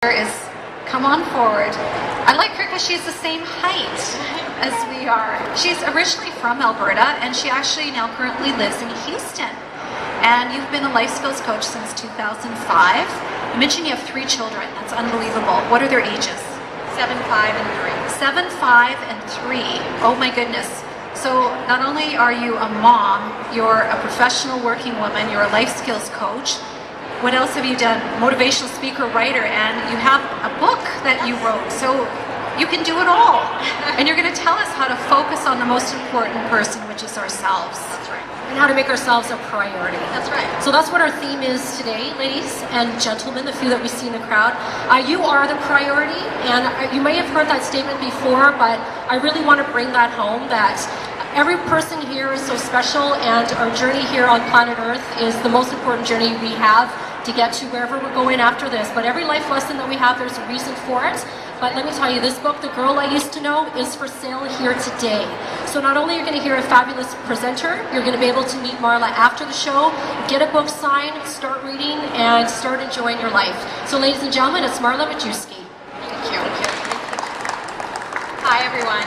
Is come on forward. I like her because she's the same height as we are. She's originally from Alberta and she actually now currently lives in Houston. And you've been a life skills coach since 2005. You mentioned you have 3 children. That's unbelievable. What are their ages? 7, 5, and 3. 7, 5, and 3. Oh my goodness. So not only are you a mom, you're a professional working woman, you're a life skills coach. What else have you done? Motivational speaker, writer, and you have a book that you wrote. So you can do it all. And you're going to tell us how to focus on the most important person, which is ourselves. That's right. And how to make ourselves a priority. That's right. So that's what our theme is today, ladies and gentlemen, the few that we see in the crowd. You are the priority, and you may have heard that statement before, but I really want to bring that home, that every person here is so special, and our journey here on planet Earth is the most important journey we have to get to wherever we're going after this. But every life lesson that we have, there's a reason for it. But let me tell you, this book, The Girl I Used to Know, is for sale here today. So not only are you going to hear a fabulous presenter, you're going to be able to meet Marla after the show, get a book signed, start reading, and start enjoying your life. So ladies and gentlemen, it's Marla Majewski. Thank you. Hi, everyone.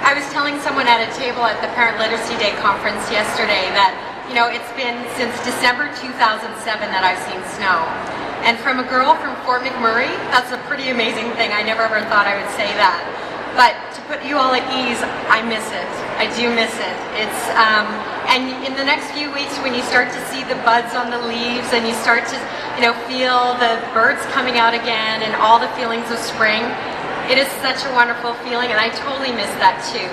I was telling someone at a table at the Parent Literacy Day conference yesterday that, you know, it's been since December 2007 that I've seen snow. And from a girl from Fort McMurray, that's a pretty amazing thing. I never ever thought I would say that. But to put you all at ease, I miss it. I do miss it. It's and in the next few weeks, when you start to see the buds on the leaves and you start to, you know, feel the birds coming out again and all the feelings of spring, it is such a wonderful feeling, and I totally miss that too.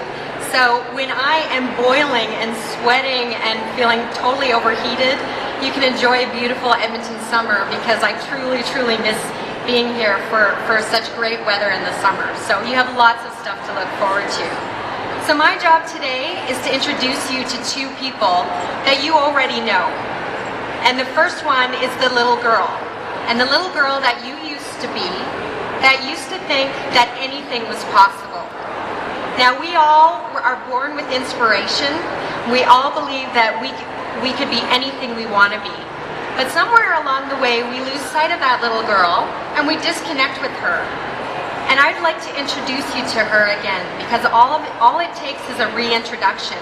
So when I am boiling and sweating and feeling totally overheated, you can enjoy a beautiful Edmonton summer, because I truly, truly miss being here for such great weather in the summer. So you have lots of stuff to look forward to. So my job today is to introduce you to 2 people that you already know. And the first one is the little girl. And the little girl that you used to be, that used to think that anything was possible. Now, we all are born with inspiration. We all believe that we could be anything we want to be. But somewhere along the way, we lose sight of that little girl and we disconnect with her. And I'd like to introduce you to her again, because all it takes is a reintroduction,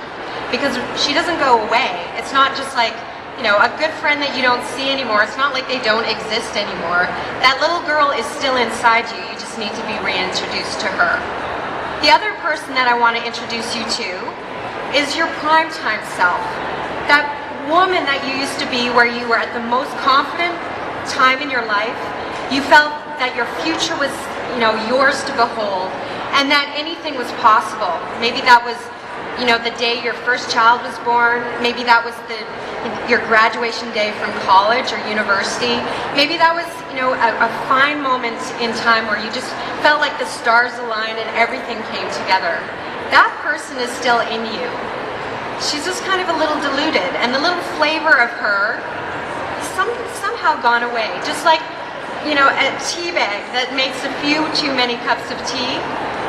because she doesn't go away. It's not just like, you know, a good friend that you don't see anymore. It's not like they don't exist anymore. That little girl is still inside you. You just need to be reintroduced to her. The other person that I want to introduce you to is your primetime self. That woman that you used to be, where you were at the most confident time in your life. You felt that your future was, you know, yours to behold, and that anything was possible. Maybe that was, you know, the day your first child was born. Maybe that was your graduation day from college or university. Maybe that was, you know, a fine moment in time where you just felt like the stars aligned and everything came together. That person is still in you. She's just kind of a little diluted, and the little flavor of her is somehow gone away. Just like, you know, a tea bag that makes a few too many cups of tea,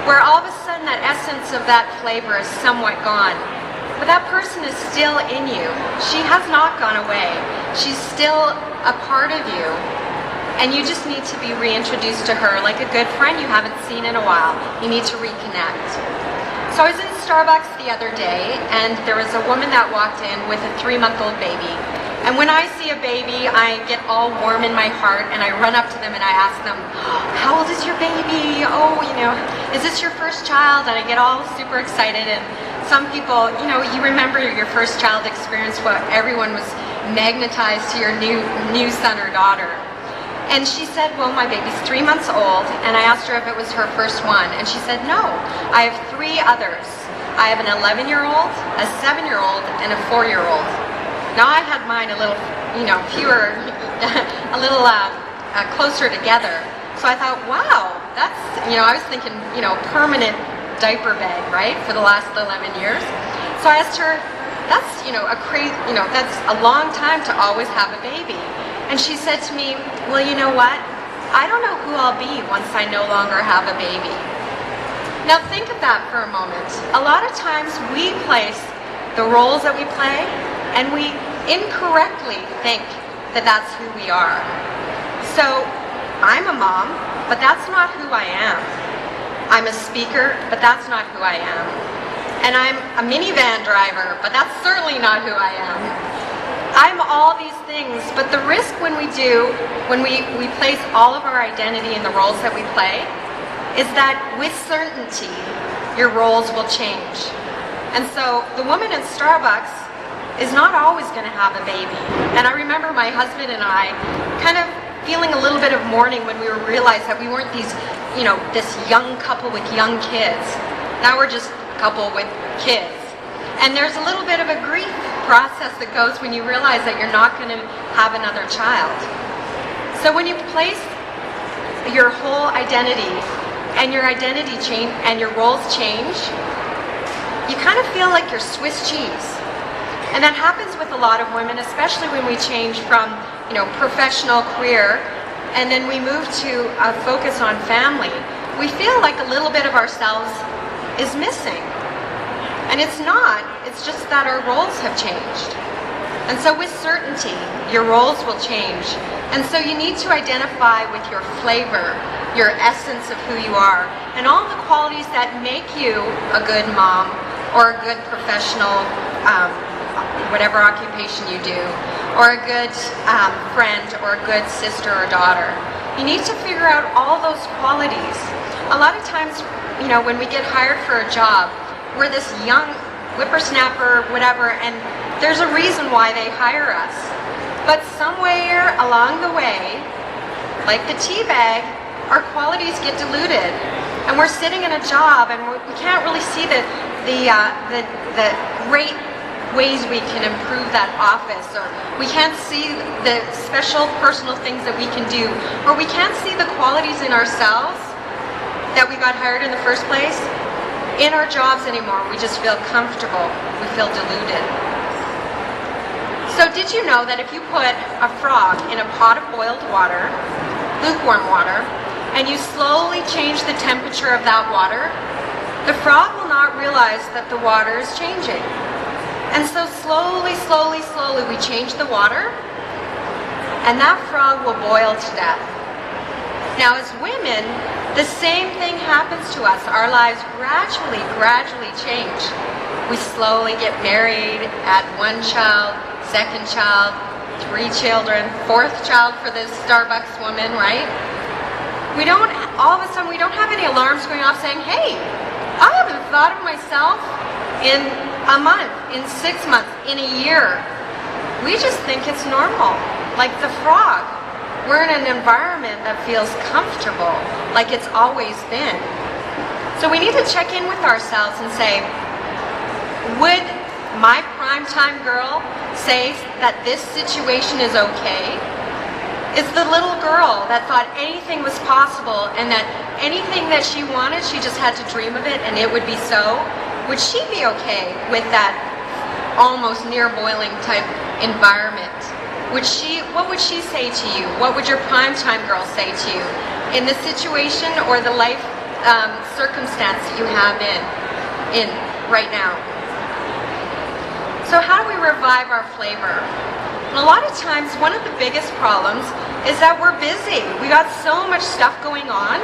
where all of a sudden that essence of that flavor is somewhat gone. But that person is still in you. She has not gone away. She's still a part of you. And you just need to be reintroduced to her like a good friend you haven't seen in a while. You need to reconnect. So I was in Starbucks the other day, and there was a woman that walked in with a 3-month-old baby. And when I see a baby, I get all warm in my heart, and I run up to them and I ask them, how old is your baby? Oh, you know, is this your first child? And I get all super excited. And some people, you know, you remember your first child experience, where everyone was magnetized to your new son or daughter. And she said, well, my baby's 3 months old, and I asked her if it was her first one, and she said, no, I have 3 others. I have an 11-year-old, a 7-year-old, and a 4-year-old. Now, I had mine a little, you know, fewer, a little closer together. So I thought, wow, that's, you know, I was thinking, you know, permanent diaper bag, right, for the last 11 years. So I asked her, that's, you know, that's a long time to always have a baby. And she said to me, well, you know what? I don't know who I'll be once I no longer have a baby. Now think of that for a moment. A lot of times we place the roles that we play, and we incorrectly think that that's who we are. So I'm a mom, but that's not who I am. I'm a speaker, but that's not who I am. And I'm a minivan driver, but that's certainly not who I am. I'm all these things, but the risk when we place all of our identity in the roles that we play, is that with certainty, your roles will change. And so the woman in Starbucks is not always going to have a baby. And I remember my husband and I kind of feeling a little bit of mourning when we realized that we weren't these, this young couple with young kids. Now we're just a couple with kids. And there's a little bit of a grief process that goes when you realize that you're not going to have another child. So when you place your whole identity and your identity change and your roles change, you kind of feel like you're Swiss cheese. And that happens with a lot of women, especially when we change from, professional career, and then we move to a focus on family. We feel like a little bit of ourselves is missing. And it's not, it's just that our roles have changed. And so with certainty, your roles will change. And so you need to identify with your flavor, your essence of who you are, and all the qualities that make you a good mom or a good professional, whatever occupation you do, or a good friend or a good sister or daughter. You need to figure out all those qualities. A lot of times, when we get hired for a job, we're this young whippersnapper, whatever, and there's a reason why they hire us. But somewhere along the way, like the tea bag, our qualities get diluted. And we're sitting in a job and we can't really see the great ways we can improve that office, or we can't see the special personal things that we can do, or we can't see the qualities in ourselves that we got hired in the first place in our jobs anymore. We just feel comfortable. We feel diluted. So did you know that if you put a frog in a pot of boiled water, lukewarm water, and you slowly change the temperature of that water, the frog will not realize that the water is changing. And so slowly, we change the water, and that frog will boil to death. Now as women, the same thing happens to us. Our lives gradually change. We slowly get married, add one child, second child, 3 children, 4th child for this Starbucks woman, right? All of a sudden, we don't have any alarms going off saying, hey, I haven't thought of myself in a month, in 6 months, in a year. We just think it's normal, like the frog. We're in an environment that feels comfortable, like it's always been. So we need to check in with ourselves and say, would my primetime girl say that this situation is okay? Is the little girl that thought anything was possible and that anything that she wanted, she just had to dream of it and it would be so? Would she be okay with that almost near boiling type environment? What would she say to you? What would your primetime girl say to you in the situation or the life circumstance that you have in right now? So how do we revive our flavor? And a lot of times, one of the biggest problems is that we're busy. We got so much stuff going on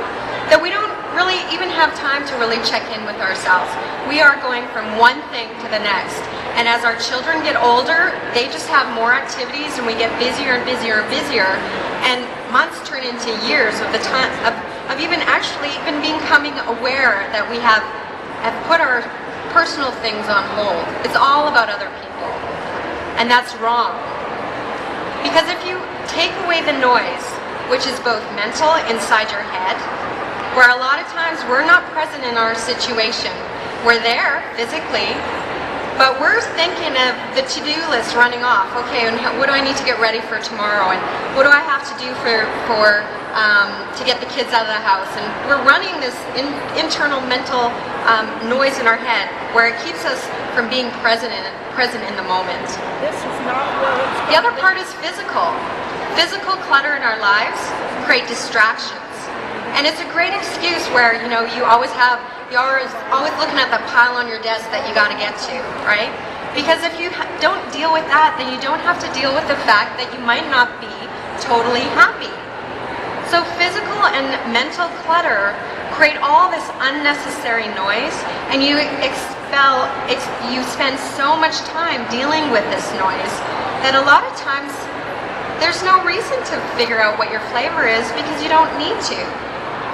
that we don't really even have time to really check in with ourselves. We are going from one thing to the next. And as our children get older, they just have more activities and we get busier and busier and busier. And months turn into years of the time of even becoming aware that we have put our personal things on hold. It's all about other people. And that's wrong. Because if you take away the noise, which is both mental inside your head, where a lot of times we're not present in our situation. We're there physically, but we're thinking of the to-do list running off. Okay, and what do I need to get ready for tomorrow? And what do I have to do to get the kids out of the house? And we're running this internal mental noise in our head where it keeps us from being present in the moment. This is not what it's The other part is physical. Physical clutter in our lives create distractions. And it's a great excuse where, you're always looking at the pile on your desk that you got to get to, right? Because if you don't deal with that, then you don't have to deal with the fact that you might not be totally happy. So physical and mental clutter create all this unnecessary noise, and you spend so much time dealing with this noise that a lot of times there's no reason to figure out what your flavor is because you don't need to.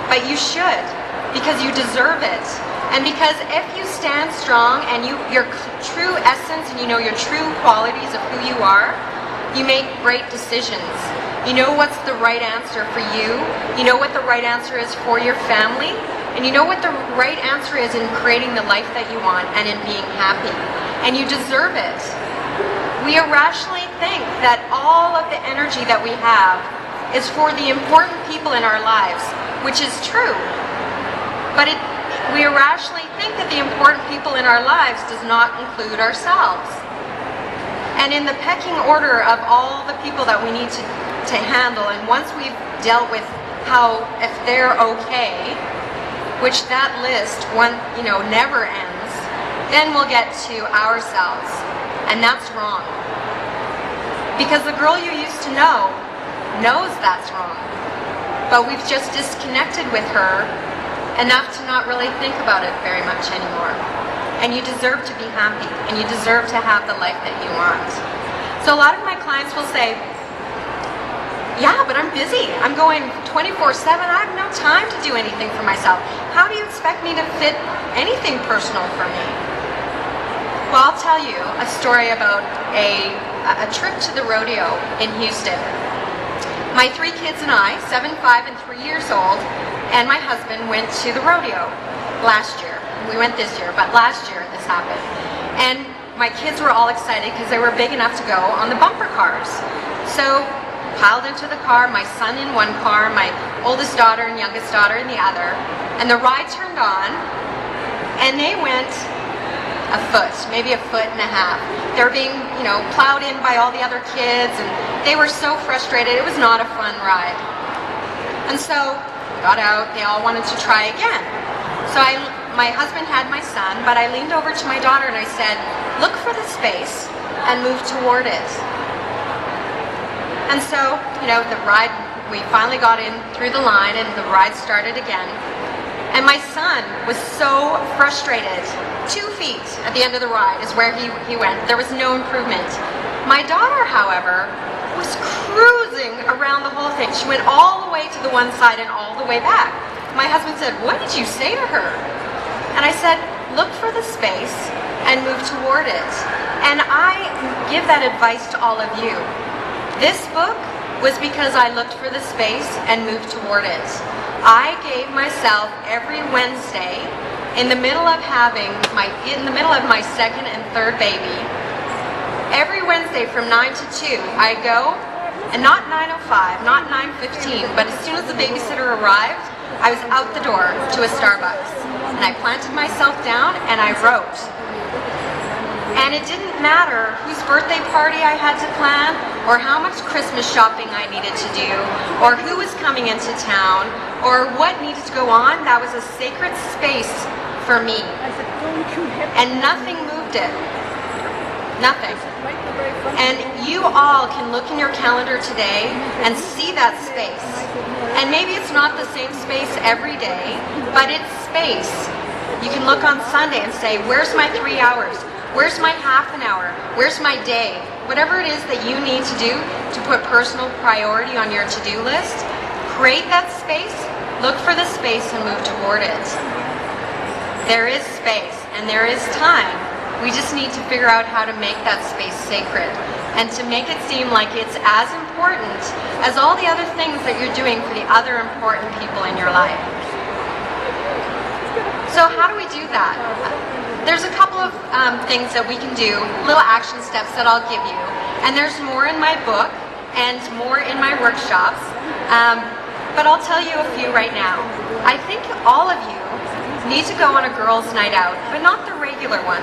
But you should, because you deserve it. And because if you stand strong and your true essence and you know your true qualities of who you are, you make great decisions. You know what's the right answer for you. You know what the right answer is for your family. And you know what the right answer is in creating the life that you want and in being happy. And you deserve it. We irrationally think that all of the energy that we have is for the important people in our lives, which is true. But we irrationally think that the important people in our lives does not include ourselves. And in the pecking order of all the people that we need to handle, and once we've dealt with how, if they're okay, which that list never ends, then we'll get to ourselves. And that's wrong. Because the girl you used to know knows that's wrong. But we've just disconnected with her enough to not really think about it very much anymore. And you deserve to be happy, and you deserve to have the life that you want. So a lot of my clients will say, yeah, but I'm busy. I'm going 24/7. I have no time to do anything for myself. How do you expect me to fit anything personal for me? Well, I'll tell you a story about a trip to the rodeo in Houston. My 3 kids and I, 7, 5, and 3 years old, and my husband went to the rodeo last year. We went this year, but last year this happened. And my kids were all excited because they were big enough to go on the bumper cars. So piled into the car, my son in one car, my oldest daughter and youngest daughter in the other, and the ride turned on, and they went a foot, maybe a foot and a half. They were being, plowed in by all the other kids, and they were so frustrated. It was not a fun ride. And so, got out, they all wanted to try again. So my husband had my son, but I leaned over to my daughter and I said, look for the space and move toward it. And so, the ride, we finally got in through the line and the ride started again. And my son was so frustrated. 2 feet at the end of the ride is where he went. There was no improvement. My daughter, however, was cruising around the whole thing. She went all the way to the one side and all the way back. My husband said, what did you say to her? And I said, look for the space and move toward it. And I give that advice to all of you. This book was because I looked for the space and moved toward it. I gave myself every Wednesday in the middle of my second and third baby. Every Wednesday from 9 to 2, I go, and not 9:05, not 9:15, but as soon as the babysitter arrived, I was out the door to a Starbucks. And I planted myself down and I wrote. And it didn't matter whose birthday party I had to plan, or how much Christmas shopping I needed to do, or who was coming into town, or what needed to go on. That was a sacred space for me. And nothing moved it. Nothing. And you all can look in your calendar today and see that space. And maybe it's not the same space every day, but it's space. You can look on Sunday and say, where's my 3 hours? Where's my half an hour? Where's my day? Whatever it is that you need to do to put personal priority on your to-do list, create that space, look for the space and move toward it. There is space and there is time. We just need to figure out how to make that space sacred and to make it seem like it's as important as all the other things that you're doing for the other important people in your life. So how do we do that? There's a couple of things that we can do, little action steps that I'll give you. And there's more in my book and more in my workshops. But I'll tell you a few right now. I think all of you need to go on a girls' night out, but not the regular one.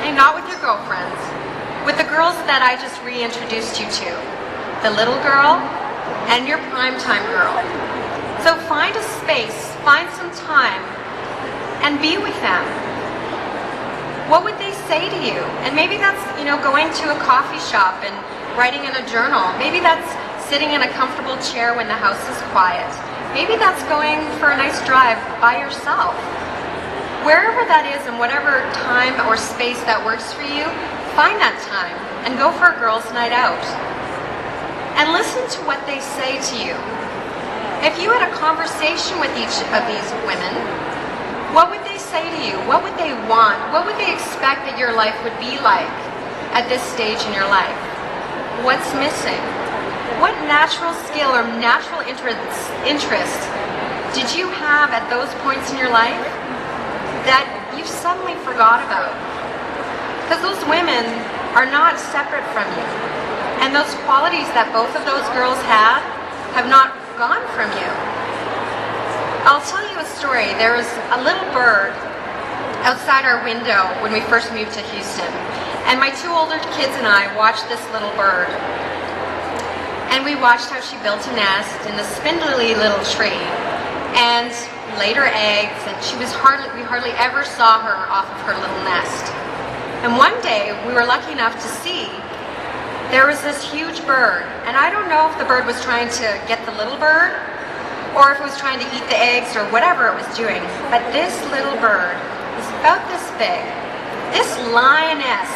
And not with your girlfriends. With the girls that I just reintroduced you to. The little girl and your primetime girl. So find a space, find some time, and be with them. What would they say to you? And maybe that's, going to a coffee shop and writing in a journal. Maybe that's sitting in a comfortable chair when the house is quiet. Maybe that's going for a nice drive by yourself. Wherever that is and whatever time or space that works for you, find that time and go for a girls' night out. And listen to what they say to you. If you had a conversation with each of these women, what would they say to you? What would they want? What would they expect that your life would be like at this stage in your life? What's missing? What natural skill or natural interest did you have at those points in your life that you suddenly forgot about? Because those women are not separate from you. And those qualities that both of those girls have not gone from you. I'll tell you a story. There was a little bird outside our window when we first moved to Houston. And my two older kids and I watched this little bird. And we watched how she built a nest in the spindly little tree and laid her eggs, and we hardly ever saw her off of her little nest. And one day we were lucky enough to see there was this huge bird, and I don't know if the bird was trying to get the little bird or if it was trying to eat the eggs or whatever it was doing, but this little bird was about this big. This lioness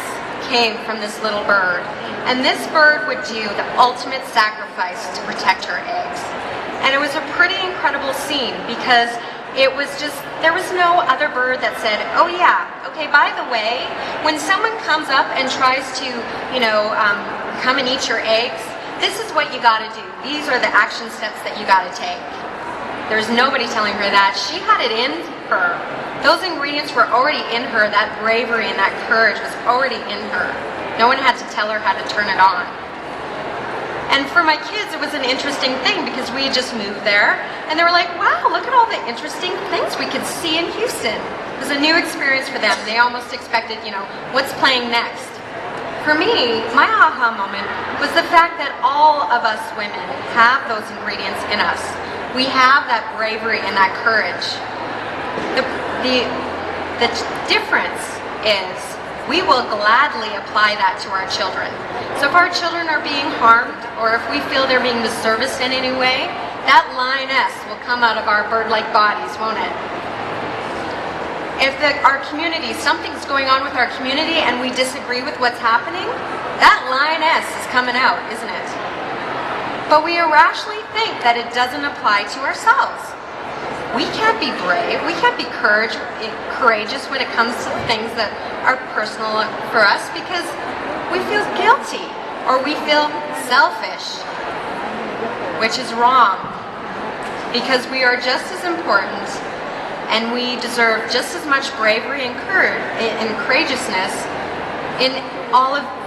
came from this little bird, and this bird would do the ultimate sacrifice to protect her eggs. And it was a pretty incredible scene because it was just, there was no other bird that said, oh yeah, okay, by the way, when someone comes up and tries to, come and eat your eggs, this is what you gotta do. These are the action steps that you gotta take. There's nobody telling her that. She had it in her. Those ingredients were already in her. That bravery and that courage was already in her. No one had to tell her how to turn it on. And for my kids, it was an interesting thing because we had just moved there, and they were like, wow, look at all the interesting things we could see in Houston. It was a new experience for them. They almost expected, what's playing next? For me, my aha moment was the fact that all of us women have those ingredients in us. We have that bravery and that courage. The difference is we will gladly apply that to our children. So if our children are being harmed, or if we feel they're being disserviced in any way, that lioness will come out of our bird-like bodies, won't it? If our community, something's going on with our community and we disagree with what's happening, that lioness is coming out, isn't it? But we irrationally think that it doesn't apply to ourselves. We can't be brave, we can't be courageous when it comes to things that are personal for us because we feel guilty or we feel selfish, which is wrong, because we are just as important and we deserve just as much bravery and courageousness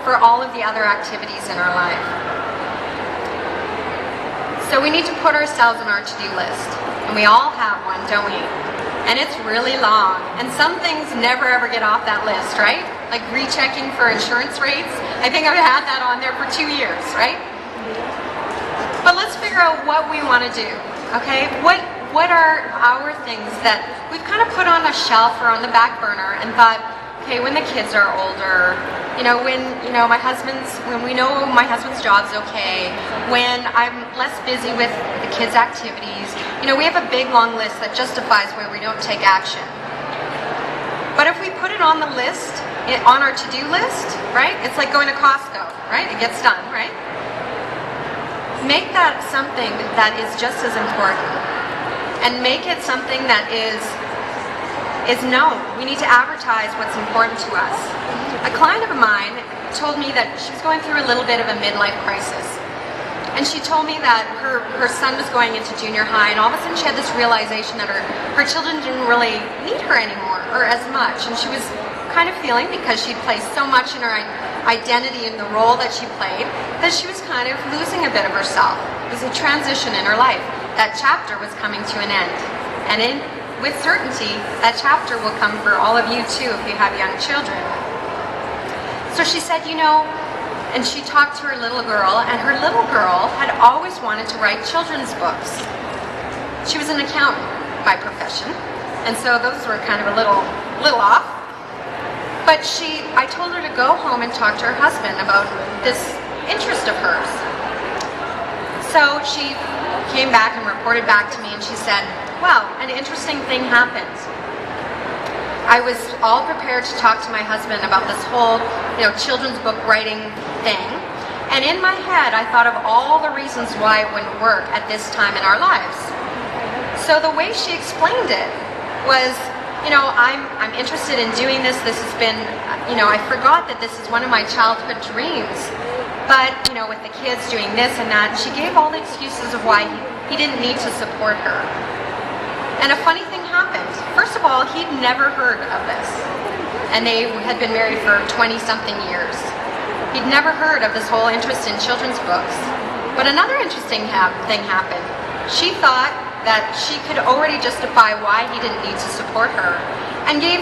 for all of the other activities in our life. So we need to put ourselves on our to-do list. And we all have one, don't we? And it's really long. And some things never ever get off that list, right? Like rechecking for insurance rates. I think I've had that on there for 2 years, right? But let's figure out what we want to do, okay? What are our things that we've kind of put on a shelf or on the back burner and thought, okay, when the kids are older, when we know my husband's job's okay, when I'm less busy with the kids' activities, we have a big long list that justifies why we don't take action. But if we put it on the list, on our to-do list, right? It's like going to Costco, right? It gets done, right? Make that something that is just as important, and make it something that is known. We need to advertise what's important to us. A client of mine told me that she was going through a little bit of a midlife crisis. And she told me that her son was going into junior high, and all of a sudden she had this realization that her children didn't really need her anymore, or as much. And she was kind of feeling, because she'd placed so much in her identity in the role that she played, that she was kind of losing a bit of herself. It was a transition in her life. That chapter was coming to an end. And with certainty, that chapter will come for all of you too if you have young children. So she said, and she talked to her little girl, and her little girl had always wanted to write children's books. She was an accountant by profession, and so those were kind of a little off. But I told her to go home and talk to her husband about this interest of hers. So she came back and reported back to me, and she said, "Wow, an interesting thing happened." I was all prepared to talk to my husband about this whole, children's book writing thing. And in my head, I thought of all the reasons why it wouldn't work at this time in our lives. So the way she explained it was, I'm interested in doing this. This has been, I forgot that this is one of my childhood dreams. But, with the kids doing this and that, she gave all the excuses of why he didn't need to support her. And a funny thing happened. First of all, he'd never heard of this. And they had been married for 20-something years. He'd never heard of this whole interest in children's books. But another interesting thing happened. She thought that she could already justify why he didn't need to support her, and he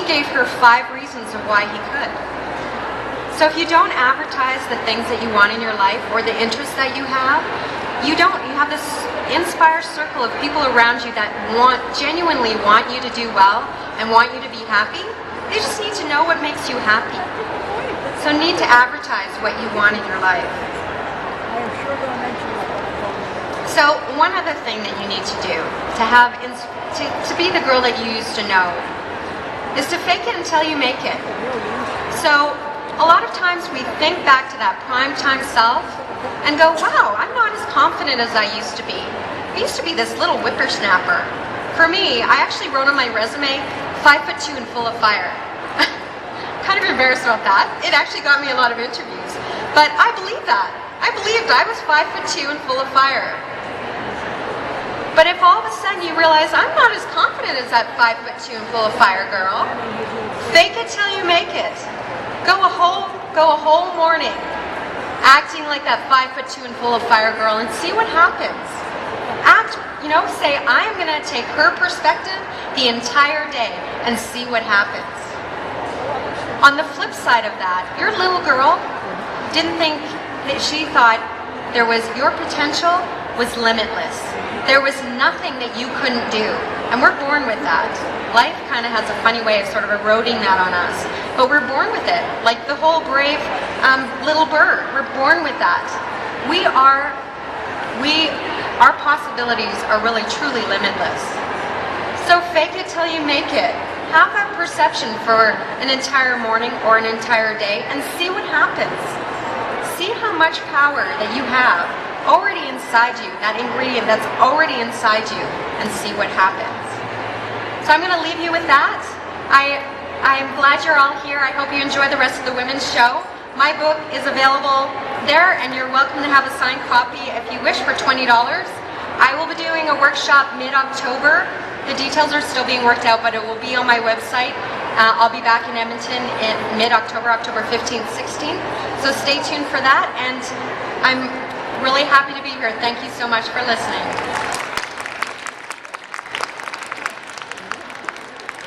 gave her 5 reasons of why he could. So if you don't advertise the things that you want in your life or the interests that you have have this inspired circle of people around you that genuinely want you to do well and want you to be happy. They just need to know what makes you happy. So need to advertise what you want in your life. I am sure going to mention that. So one other thing that you need to do to be the girl that you used to know is to fake it until you make it. So a lot of times we think back to that prime time self and go, wow, I'm not as confident as I used to be. I used to be this little whippersnapper. For me, I actually wrote on my resume, 5'2" and full of fire. Kind of embarrassed about that. It actually got me a lot of interviews. But I believed that. I believed I was 5'2" and full of fire. But if all of a sudden you realize I'm not as confident as that 5'2" and full of fire girl, fake it till you make it. Go a whole morning acting like that 5'2" and full of fire girl and see what happens. Say I'm going to take her perspective the entire day and see what happens. On the flip side of that, your little girl didn't think that she thought your potential was limitless. There was nothing that you couldn't do. And we're born with that. Life kind of has a funny way of sort of eroding that on us. But we're born with it. Like the whole brave little bird. We're born with that. Our possibilities are really truly limitless. So fake it till you make it. Have that perception for an entire morning or an entire day and see what happens. See how much power that you have already inside you, that ingredient that's already inside you, and see what happens. So I'm going to leave you with that. I'm glad you're all here. I hope you enjoy the rest of the women's show. My book is available there, and you're welcome to have a signed copy if you wish for $20. I will be doing a workshop mid-October. The details are still being worked out, but it will be on my website. I'll be back in Edmonton in mid-October, October 15th, 16th. So stay tuned for that, and I'm really happy to be here. Thank you so much for listening.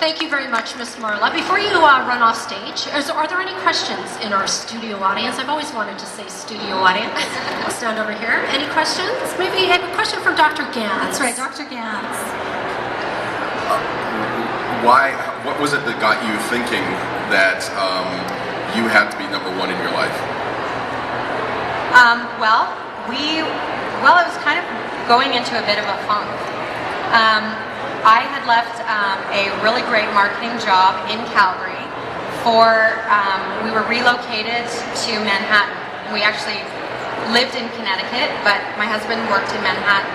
Thank you very much, Miss Marla. Before you run off stage, are there any questions in our studio audience? I've always wanted to say studio audience. I'll stand over here. Any questions? Maybe a question from Dr. Gans. That's right, Dr. Gans. What was it that got you thinking that you had to be number one in your life? I was kind of going into a bit of a funk. I had left a really great marketing job in Calgary we were relocated to Manhattan. We actually lived in Connecticut, but my husband worked in Manhattan.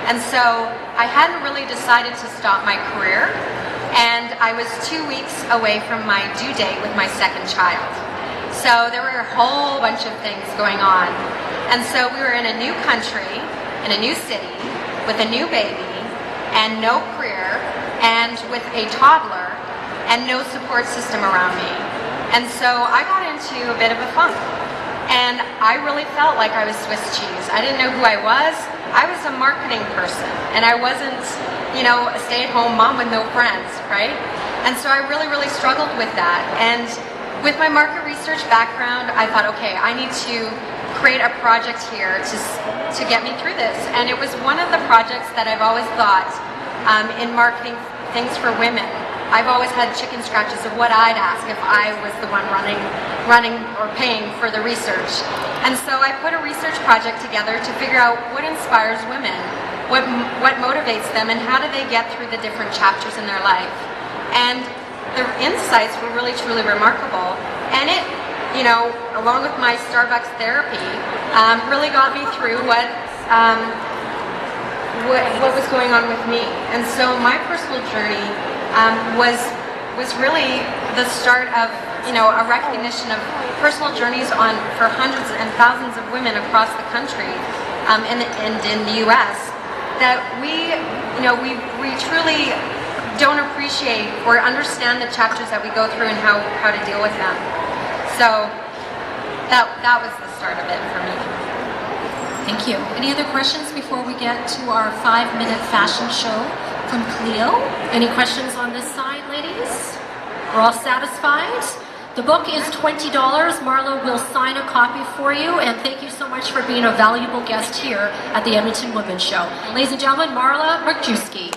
And so I hadn't really decided to stop my career, and I was 2 weeks away from my due date with my second child. So there were a whole bunch of things going on. And so we were in a new country, in a new city, with a new baby, and no career, and with a toddler, and no support system around me. And so I got into a bit of a funk. And I really felt like I was Swiss cheese. I didn't know who I was. I was a marketing person, and I wasn't, a stay-at-home mom with no friends, right? And so I really, really struggled with that. And with my market research background, I thought, okay, I need to create a project here to get me through this. And it was one of the projects that I've always thought in marketing things for women I've always had chicken scratches of what I'd ask if I was the one running or paying for the research. And so I put a research project together to figure out what inspires women, what motivates them, and how do they get through the different chapters in their life. And the insights were really, truly remarkable. And it, you know, along with my Starbucks therapy, really got me through what was going on with me. And so my personal journey was really the start of, you know, a recognition of personal journeys for hundreds and thousands of women across the country and in the U.S. that we truly don't appreciate or understand the chapters that we go through and how to deal with them. So that was the start of it for me. Thank you. Any other questions before we get to our 5-minute fashion show from Cleo? Any questions on this side, ladies? We're all satisfied? The book is $20. Marla will sign a copy for you, and thank you so much for being a valuable guest here at the Edmonton Women's Show. Ladies and gentlemen, Marla Majewski.